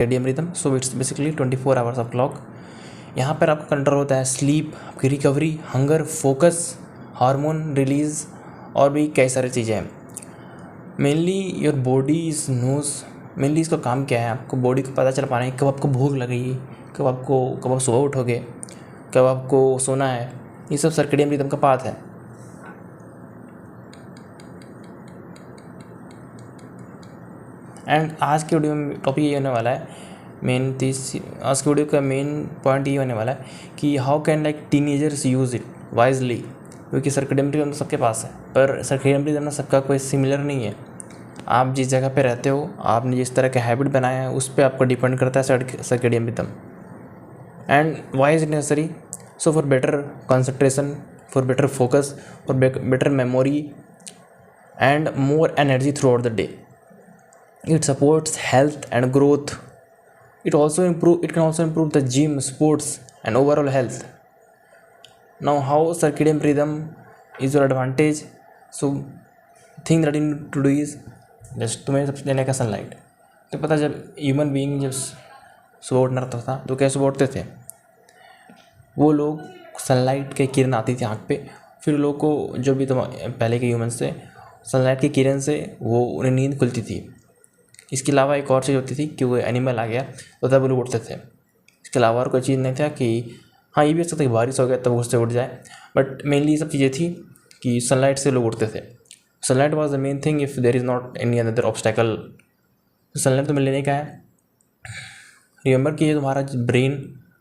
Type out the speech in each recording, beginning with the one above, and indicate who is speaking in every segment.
Speaker 1: Circadian rhythm. So it's basically 24 hours of clock. यहाँ पर आपका कंट्रोल होता है स्लीप, आपकी recovery, hunger, focus, hormone release और भी कई सारी चीज़ें हैं। Mainly your body is knows, mainly इसका काम क्या है, आपको बॉडी को पता चल पाना है कब आपको भूख लगेगी, कब आप सुबह उठोगे, कब आपको सोना है। ये सब सर्केडियन रिदम का पार्ट है। एंड आज के वीडियो में टॉपिक ये होने वाला है, आज के वीडियो का मेन पॉइंट ये होने वाला है कि how can like teenagers use it wisely. क्योंकि सर्केडियन रिदम तो सबके पास है, पर सर्केडियन रिदम ना सबका कोई सिमिलर नहीं है। आप जिस जगह पे रहते हो, आपने जिस तरह का हैबिट बनाया है, उस पर आपको डिपेंड करता है circadian rhythm. And why is it necessary? So for better concentration, for better focus, for better memory and more energy throughout the day. It supports health and growth. It can also improve the gym, sports and overall health. Now how circadian rhythm is your advantage? So thing that you need to do is just तुम्हें सबसे लेने का sunlight. तो पता जब human being जब सुबह उठना रहता था तो कैसे उठते थे वो लोग, सनलाइट की किरण आती थी आँख पे, फिर लोग को जो भी पहले के ह्यूमन से सनलाइट की किरण से वो उन्हें नींद खुलती थी। इसके अलावा एक और चीज़ होती थी कि वो एनिमल आ गया तो तब वो लोग उठते थे। इसके अलावा और कोई चीज़ नहीं था कि हाँ ये भी हो सकता है कि बारिश हो गया तब उससे उठ जाए, बट मेनली ये सब चीज़ें थी कि सनलाइट से लोग उठते थे। Sunlight was the main thing if there is not any other obstacle. Sunlight तुम्हें लेने का है। रिमेंबर कि ये तुम्हारा ब्रेन,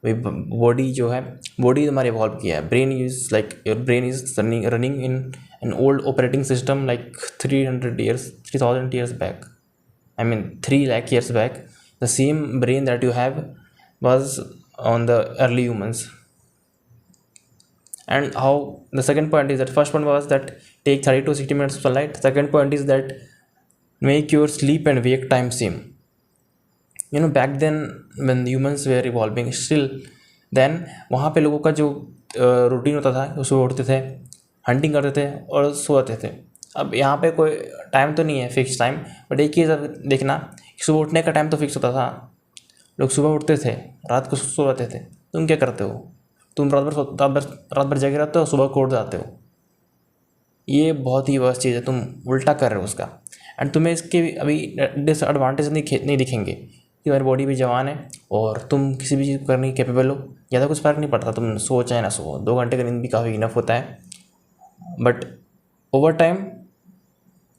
Speaker 1: बॉडी जो है, बॉडी तुम्हारी इवॉल्व किया है। Brain is like your brain is running in an old operating system like 3000 years back. I mean 3 lakh years back, the same brain that you have was on the early humans. And how the second point is that first one was that take 30 to 60 minutes of sunlight. Second point is that make your sleep and wake time same. You know, back then when humans were evolving, still then वहाँ पे लोगों का जो routine होता था, वो सुबह उठते थे, हंटिंग करते थे और सो जाते थे। अब यहाँ पे कोई टाइम तो नहीं है फिक्स टाइम, बट एक चीज़ देखना, सुबह उठने का टाइम तो फिक्स होता था। लोग सुबह उठते थे, रात को सो जाते थे। तुम क्या करते हो? तुम रात भर जगे रहते हो, सुबह को उठ जाते हो। ये बहुत ही वर्स्ट चीज़ है, तुम उल्टा कर रहे हो उसका। एंड तुम्हें इसके अभी डिसएडवांटेज नहीं दिखेंगे कि तुम्हारी बॉडी भी जवान है और तुम किसी भी चीज़ करने की कैपेबल हो। ज़्यादा कुछ फ़र्क नहीं पड़ता, तुम सो चाहे ना सो, 2 घंटे का नींद भी काफ़ी इनफ होता है। बट ओवर टाइम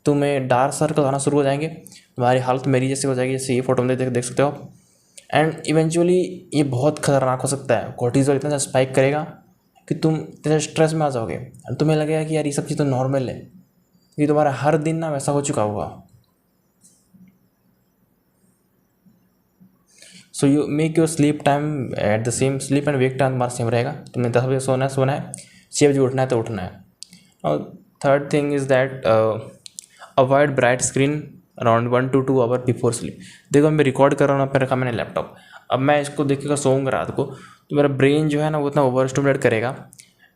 Speaker 1: तुम्हें डार्क सर्कल आना शुरू हो जाएंगे, तुम्हारी हालत मेरी जैसे हो जाएगी, जैसे ये फोटो में देख सकते हो आप। एंड इवेंचुअली ये बहुत खतरनाक हो सकता है। कोर्टिसोल इतना स्पाइक करेगा कि तुम इतने स्ट्रेस में आ जाओगे और तुम्हें लगेगा कि यार ये सब चीज़ तो नॉर्मल है, ये तुम्हारा हर दिन ना वैसा हो चुका होगा। So you make your sleep time at the same, sleep and wake time तुम्हारा सेम रहेगा। तुमने 10 बजे सोना है, 6 बजे उठना है तो उठना है। और third thing is that avoid bright screen around 1 to 2 hour before sleep. देखो मैं रिकॉर्ड कर रहा हूँ, पे रखा मैंने लैपटॉप, अब मैं इसको देखेगा सोऊंगा रात को तो मेरा ब्रेन जो है ना वो इतना ओवर स्टिमुलेट करेगा,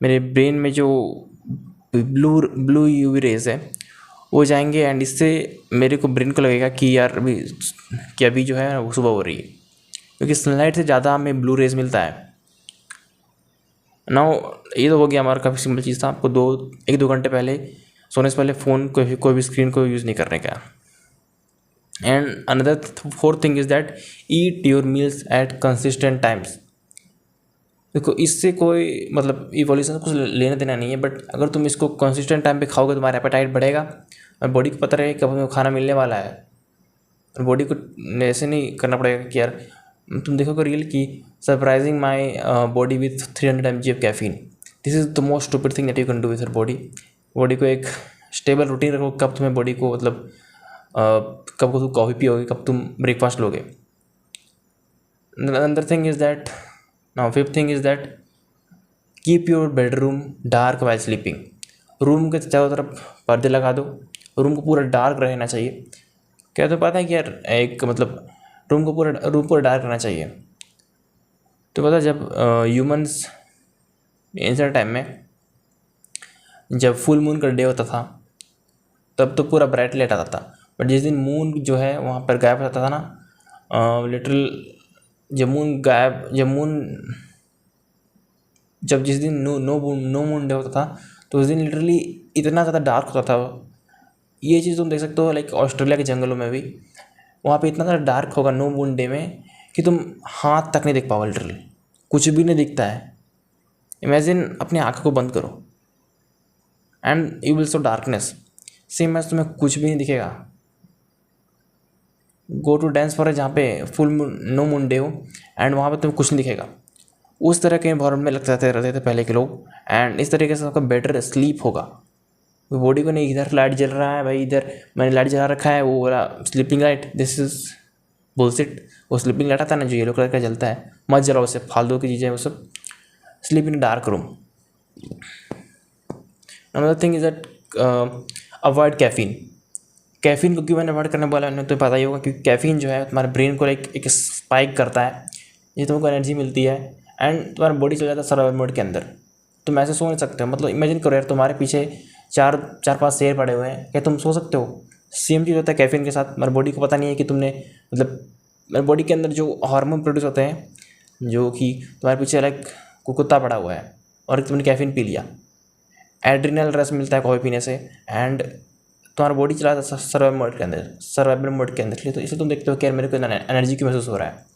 Speaker 1: मेरे ब्रेन में जो ब्लू यूवी रेज है वो जाएंगे एंड इससे मेरे को ब्रेन को लगेगा कि यार अभी जो है वो सुबह हो रही है, क्योंकि सनलाइट से ज़्यादा हमें ब्लू रेज मिलता है। नाउ ये तो हो गया हमारा काफ़ी सिंपल चीज़ था, आपको 1-2 घंटे पहले सोने से पहले फ़ोन कोई भी स्क्रीन को यूज़ नहीं करने का। And another fourth thing is that eat your meals at consistent times. देखो इससे कोई मतलब इवोल्यूशन कुछ लेना देना नहीं है, बट अगर तुम इसको कंसिस्टेंट टाइम पे खाओगे तुम्हारा एपेटाइट बढ़ेगा और बॉडी को पता रहेगा कब हमें खाना मिलने वाला है। और बॉडी को ऐसे नहीं करना पड़ेगा कि यार, तुम देखोगे रियल की surprising my body with 300 mg of caffeine. This is the most stupid thing that you can do with your body को एक स्टेबल रूटीन रखो, कब तुम्हें बॉडी को मतलब कब को तुम कॉफ़ी पियोगे, कब तुम ब्रेकफास्ट लोगे। Another thing is that, now fifth thing is that keep your bedroom dark while sleeping. Room के चारों तरफ पर्दे लगा दो, रूम को पूरा डार्क रहना चाहिए। क्या तो पता है कि यार एक मतलब रूम पूरा डार्क रहना चाहिए। तो पता जब ह्यूमंस एंशिएंट टाइम में जब फुल मून का डे होता था तब तो पूरा ब्राइट लाइट आता था, बट जिस दिन मून जो है वहाँ पर गायब हो जाता था ना, लिटरल जब जिस दिन नो मून डे होता था तो उस दिन लिटरली इतना ज़्यादा डार्क होता था। ये चीज़ तुम देख सकते हो लाइक ऑस्ट्रेलिया के जंगलों में भी, वहाँ पे इतना ज़्यादा डार्क होगा नो मून डे में कि तुम हाथ तक नहीं देख पाओगे, लिटरली कुछ भी नहीं दिखता है। इमेजिन अपनी आँखों को बंद करो and you will so darkness, same as तुम्हें कुछ भी नहीं दिखेगा। गो टू डांस फॉर जहाँ पे फुल नो मून डे हो एंड वहाँ पे तुम्हें कुछ नहीं दिखेगा। उस तरह के इन्वायरमेंट में लग जाते रहते थे पहले के लोग, एंड इस तरीके से आपका बेटर स्लीप होगा। बॉडी को नहीं इधर लाइट जल रहा है भाई, इधर मैंने लाइट जला रखा है, वो वाला sleeping light, this is bullshit. वो स्लीपिंग लाइट आता है ना जो येलो कलर का जलता है, मत जलाओ उससे, फालतू की चीज़ें वो सब। Sleep in dark room. Another thing is that avoid caffeine. Caffeine को क्यों मैंने अवॉइड करने बोला, मैंने तो पता ही होगा, क्योंकि कैफीन जो है तुम्हारे ब्रेन को एक स्पाइक करता है, ये तुमको एनर्जी मिलती है एंड तुम्हारा बॉडी चल जाता है सर्वाइवल मोड के अंदर। तुम ऐसे सो नहीं सकते हो। मतलब इमेजिन करो यार, तुम्हारे पीछे चार पांच शेर पड़े हुए हैं, क्या तुम सो सकते हो? सेम चीज़ होता है कैफीन के साथ। हमारे बॉडी को पता नहीं है कि तुमने, मतलब मेरे बॉडी के अंदर जो हार्मोन प्रोड्यूस होते हैं, जो कि तुम्हारे पीछे लाइक कुत्ता पड़ा हुआ है और तुमने कैफीन पी लिया, एड्रिनल रस मिलता है कॉफ़ी पीने से एंड तुम्हारा बॉडी चला जाता है सर्वाइवल मोड के अंदर। तो इसलिए तुम देखते हो कि यार मेरे को एनर्जी क्यों महसूस हो रहा है।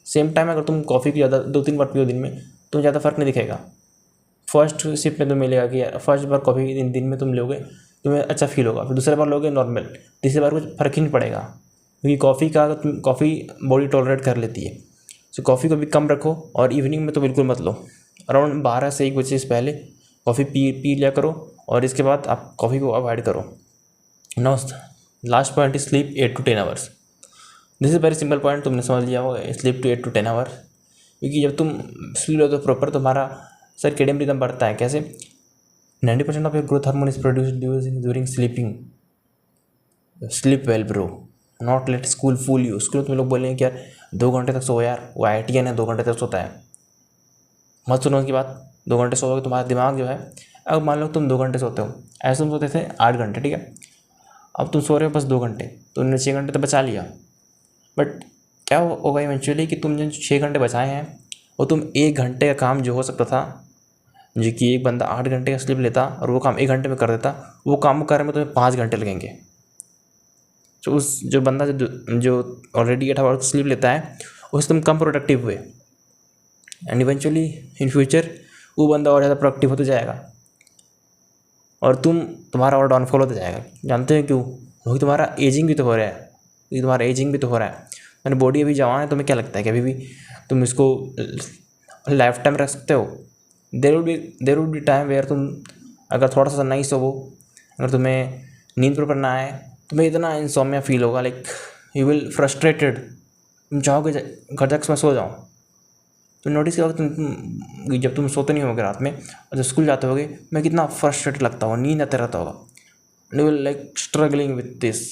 Speaker 1: सेम टाइम अगर तुम कॉफ़ी की ज़्यादा 2-3 बार पियो दिन में, तो ज़्यादा फ़र्क नहीं दिखेगा। फर्स्ट सिप में तुम्हें मिलेगा कि फर्स्ट बार कॉफ़ी दिन में तुम लोगे तुम्हें अच्छा फील होगा, फिर दूसरे बार लोगे नॉर्मल, तीसरी बार कुछ फ़र्क ही नहीं पड़ेगा, क्योंकि कॉफ़ी बॉडी टॉलरेट कर लेती है। सो कॉफ़ी को भी कम रखो और इवनिंग में तो बिल्कुल मत लो। अराउंड 12 से 1 बजे से पहले कॉफ़ी पी लिया करो और इसके बाद आप कॉफ़ी को अवॉइड करो। Now last point is sleep 8 to 10 hours. This is very simple point, तुमने समझ लिया होगा, स्लीप टू 8 to 10 आवर। क्योंकि जब तुम स्लीप लो तो प्रॉपर तुम्हारा सर्केडियन रिदम बढ़ता है। कैसे? 90% of your growth hormone is produced during sleeping. Sleep well bro, not late school fool you. School तुम लोग बोलेंगे कि यार 2 घंटे तक सो यार, वो IITian है 2 घंटे तक सोता है। मत सुनो उनकी बात। 2 घंटे सोओगे तुम्हारा दिमाग जो है, अब मान लो तुम 2 घंटे सोते हो, ऐसे तुम सोते थे 8 घंटे, ठीक है, अब तुम सो रहे हो बस 2 घंटे, तो उन्होंने 6 घंटे तो बचा लिया। बट क्या होगा इवेंचुअली कि तुम जो 6 घंटे बचाए हैं वो तुम 1 घंटे का काम जो हो सकता था, जो कि एक बंदा 8 घंटे का स्लीप लेता और वो काम 1 घंटे में कर देता, वो काम करने में तुम्हें 5 घंटे लगेंगे। तो उस जो बंदा जो ऑलरेडी 8 आवर्स स्लीप लेता है उससे तुम कम प्रोडक्टिव हुए, एंड इवेंचुअली इन फ्यूचर वो बंदा और ज़्यादा प्रोडक्टिव होते जाएगा और तुम्हारा और डाउनफॉल होता जाएगा। जानते हैं क्यों? क्योंकि तुम्हारा एजिंग भी तो हो रहा है। मैंने बॉडी अभी जवान है, तुम्हें क्या लगता है कि अभी भी तुम इसको लाइफ टाइम रख सकते हो? There would be time where तुम अगर थोड़ा सा नहीं सोवो, अगर तुम्हें नींद प्रॉपर ना आए, तुम्हें इतना इंसोम्निया फील होगा, लाइक यू विल फ्रस्ट्रेटेड, तुम चाहोगे घर तक मैं सो जाऊँ। तो नोटिस करो जब तुम सोते नहीं होगे रात में और जब स्कूल जाते होगे, मैं कितना फ्रस्ट्रेटेड लगता होगा, नींद आता रहता होगा, you will like struggling with this.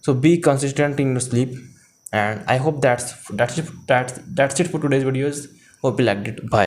Speaker 1: So be consistent in your sleep, and I hope that's it for today's videos. Hope you liked it. Bye.